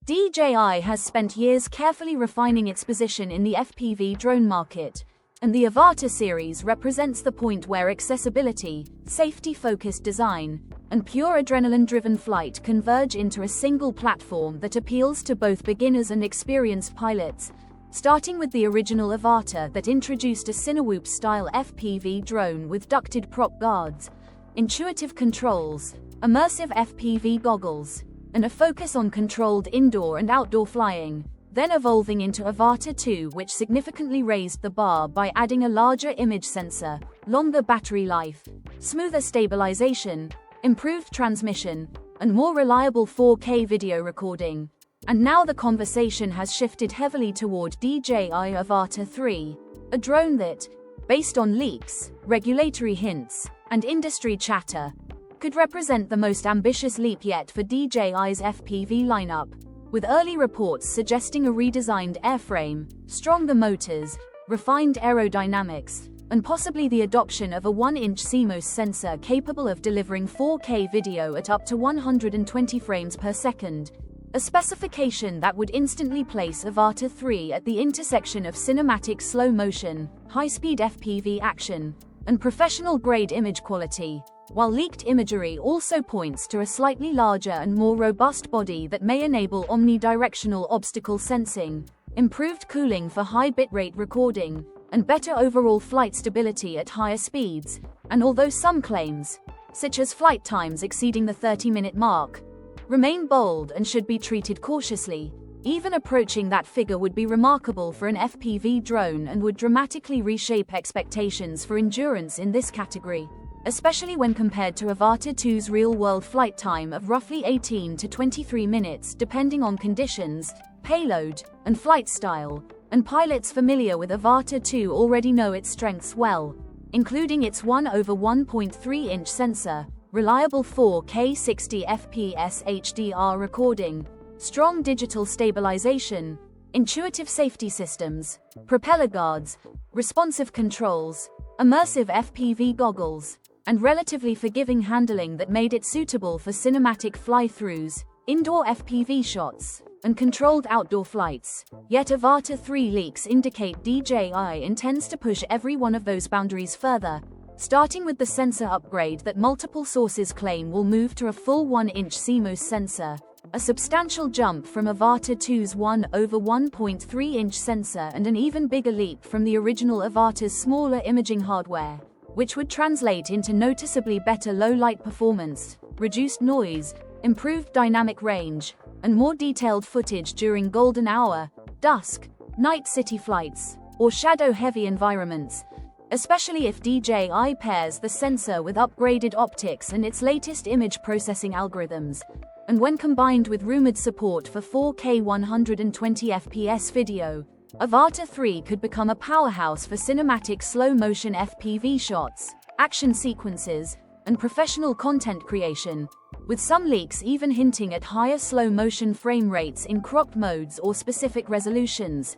DJI has spent years carefully refining its position in the FPV drone market, and the Avata series represents the point where accessibility, safety-focused design, and pure adrenaline-driven flight converge into a single platform that appeals to both beginners and experienced pilots, starting with the original Avata that introduced a cinewhoops-style FPV drone with ducted prop guards, intuitive controls, immersive FPV goggles, and a focus on controlled indoor and outdoor flying, then evolving into Avata 2, which significantly raised the bar by adding a larger image sensor, longer battery life, smoother stabilization, improved transmission, and more reliable 4K video recording. And now the conversation has shifted heavily toward DJI Avata 3, a drone that, based on leaks, regulatory hints, and industry chatter, could represent the most ambitious leap yet for DJI's FPV lineup, with early reports suggesting a redesigned airframe, stronger motors, refined aerodynamics, and possibly the adoption of a 1-inch CMOS sensor capable of delivering 4K video at up to 120 frames per second, a specification that would instantly place Avata 3 at the intersection of cinematic slow motion, high-speed FPV action, and professional-grade image quality, while leaked imagery also points to a slightly larger and more robust body that may enable omnidirectional obstacle sensing, improved cooling for high bitrate recording, and better overall flight stability at higher speeds. And although some claims, such as flight times exceeding the 30-minute mark, remain bold and should be treated cautiously, even approaching that figure would be remarkable for an FPV drone and would dramatically reshape expectations for endurance in this category, especially when compared to Avata 2's real-world flight time of roughly 18 to 23 minutes depending on conditions, payload, and flight style. And pilots familiar with Avata 2 already know its strengths well, including its 1/1.3-inch sensor, reliable 4K 60 FPS HDR recording, strong digital stabilization, intuitive safety systems, propeller guards, responsive controls, immersive FPV goggles, and relatively forgiving handling that made it suitable for cinematic fly-throughs, indoor FPV shots, and controlled outdoor flights. Yet Avata 3 leaks indicate DJI intends to push every one of those boundaries further, starting with the sensor upgrade that multiple sources claim will move to a full 1-inch CMOS sensor, a substantial jump from Avata 2's 1/1.3-inch sensor and an even bigger leap from the original Avata's smaller imaging hardware, which would translate into noticeably better low-light performance, reduced noise, improved dynamic range, and more detailed footage during golden hour, dusk, night city flights, or shadow-heavy environments, especially if DJI pairs the sensor with upgraded optics and its latest image processing algorithms. And when combined with rumored support for 4K 120 FPS video, Avata 3 could become a powerhouse for cinematic slow-motion FPV shots, action sequences, and professional content creation, with some leaks even hinting at higher slow-motion frame rates in cropped modes or specific resolutions,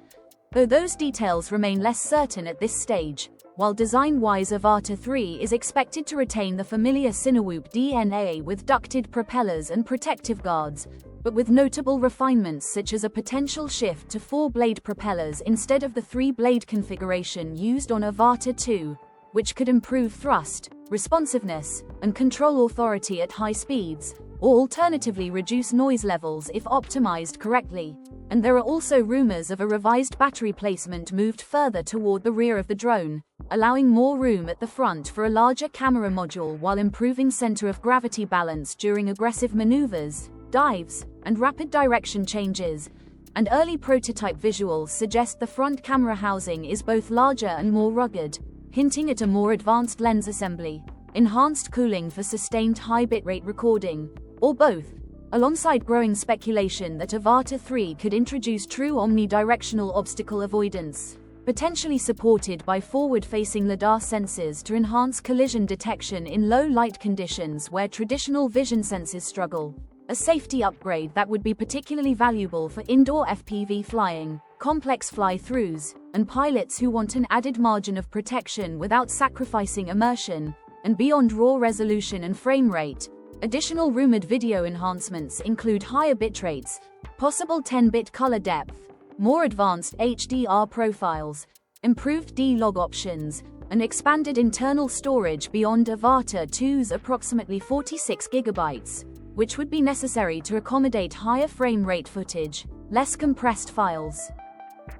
though those details remain less certain at this stage. While design-wise Avata 3 is expected to retain the familiar cinewhoop DNA with ducted propellers and protective guards, but with notable refinements such as a potential shift to 4-blade propellers instead of the 3-blade configuration used on Avata 2, which could improve thrust, responsiveness, and control authority at high speeds, or alternatively reduce noise levels if optimized correctly. And there are also rumors of a revised battery placement moved further toward the rear of the drone, allowing more room at the front for a larger camera module while improving center of gravity balance during aggressive maneuvers, dives, and rapid direction changes. And early prototype visuals suggest the front camera housing is both larger and more rugged, hinting at a more advanced lens assembly, enhanced cooling for sustained high bitrate recording, or both, alongside growing speculation that Avata 3 could introduce true omnidirectional obstacle avoidance, potentially supported by forward-facing LiDAR sensors to enhance collision detection in low-light conditions where traditional vision sensors struggle, a safety upgrade that would be particularly valuable for indoor FPV flying, complex fly-throughs, and pilots who want an added margin of protection without sacrificing immersion. And beyond raw resolution and frame rate, Additional rumored video enhancements include higher bitrates, possible 10-bit color depth, more advanced HDR profiles, improved D-Log options, and expanded internal storage beyond Avata 2's approximately 46 GB, which would be necessary to accommodate higher frame rate footage, less compressed files,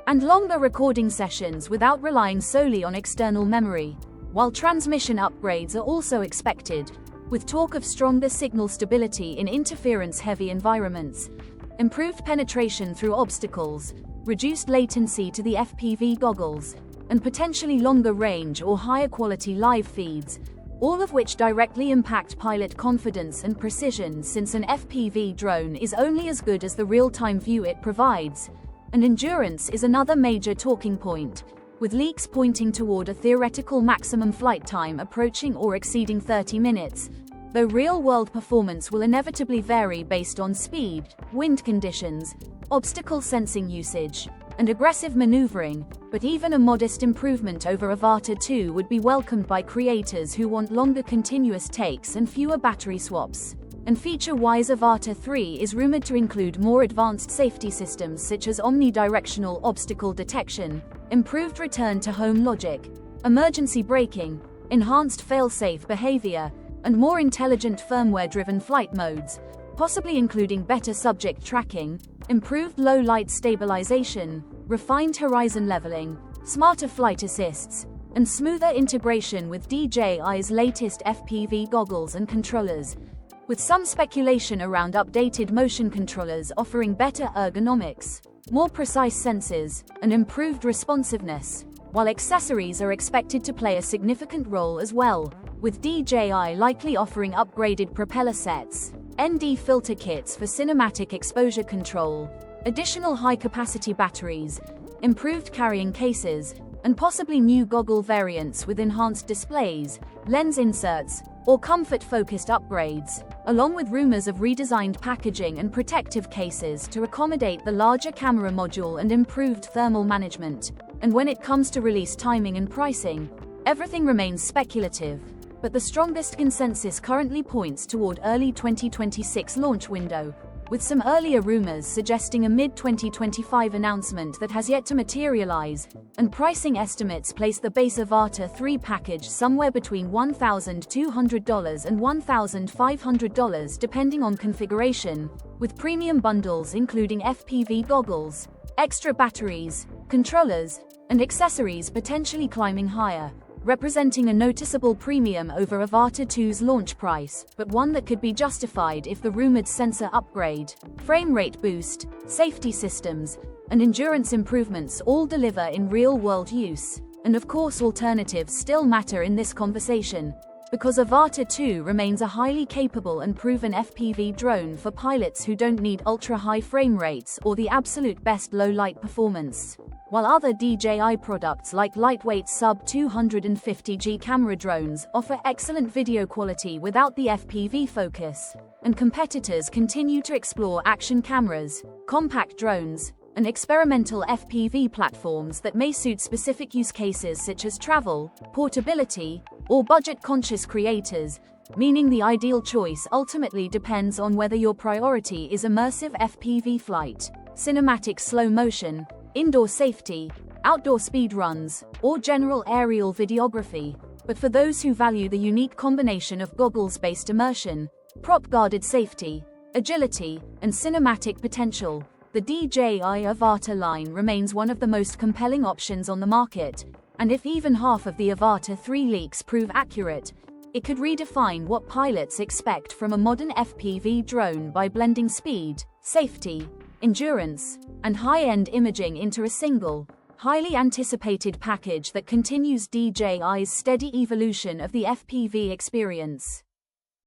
and longer recording sessions without relying solely on external memory, while transmission upgrades are also expected, with talk of stronger signal stability in interference-heavy environments, improved penetration through obstacles, reduced latency to the FPV goggles, and potentially longer range or higher quality live feeds, all of which directly impact pilot confidence and precision, since an FPV drone is only as good as the real-time view it provides. And endurance is another major talking point, with leaks pointing toward a theoretical maximum flight time approaching or exceeding 30 minutes, though real-world performance will inevitably vary based on speed, wind conditions, obstacle sensing usage, and aggressive maneuvering. But even a modest improvement over Avata 2 would be welcomed by creators who want longer continuous takes and fewer battery swaps. And feature-wise, Avata 3 is rumored to include more advanced safety systems such as omnidirectional obstacle detection, improved return-to-home logic, emergency braking, enhanced fail-safe behavior, and more intelligent firmware-driven flight modes, possibly including better subject tracking, improved low-light stabilization, refined horizon leveling, smarter flight assists, and smoother integration with DJI's latest FPV goggles and controllers, with some speculation around updated motion controllers offering better ergonomics, more precise sensors, and improved responsiveness, while accessories are expected to play a significant role as well, with DJI likely offering upgraded propeller sets, ND filter kits for cinematic exposure control, additional high-capacity batteries, improved carrying cases, and possibly new goggle variants with enhanced displays, lens inserts, or comfort-focused upgrades, along with rumors of redesigned packaging and protective cases to accommodate the larger camera module and improved thermal management. And when it comes to release timing and pricing, everything remains speculative, but the strongest consensus currently points toward early 2026 launch window, with some earlier rumors suggesting a mid-2025 announcement that has yet to materialize, and pricing estimates place the base Avata 3 package somewhere between $1,200 and $1,500 depending on configuration, with premium bundles including FPV goggles, extra batteries, controllers, and accessories potentially climbing higher, representing a noticeable premium over Avata 2's launch price, but one that could be justified if the rumored sensor upgrade, frame rate boost, safety systems, and endurance improvements all deliver in real-world use. And of course, alternatives still matter in this conversation, because Avata 2 remains a highly capable and proven FPV drone for pilots who don't need ultra-high frame rates or the absolute best low-light performance, while other DJI products like lightweight sub-250G camera drones offer excellent video quality without the FPV focus, and competitors continue to explore action cameras, compact drones, and experimental FPV platforms that may suit specific use cases such as travel, portability, or budget-conscious creators, meaning the ideal choice ultimately depends on whether your priority is immersive FPV flight, cinematic slow motion, indoor safety, outdoor speed runs, or general aerial videography. But for those who value the unique combination of goggles-based immersion, prop-guarded safety, agility, and cinematic potential, the DJI Avata line remains one of the most compelling options on the market, and if even half of the Avata 3 leaks prove accurate, it could redefine what pilots expect from a modern FPV drone by blending speed, safety, endurance, and high-end imaging into a single, highly anticipated package that continues DJI's steady evolution of the FPV experience.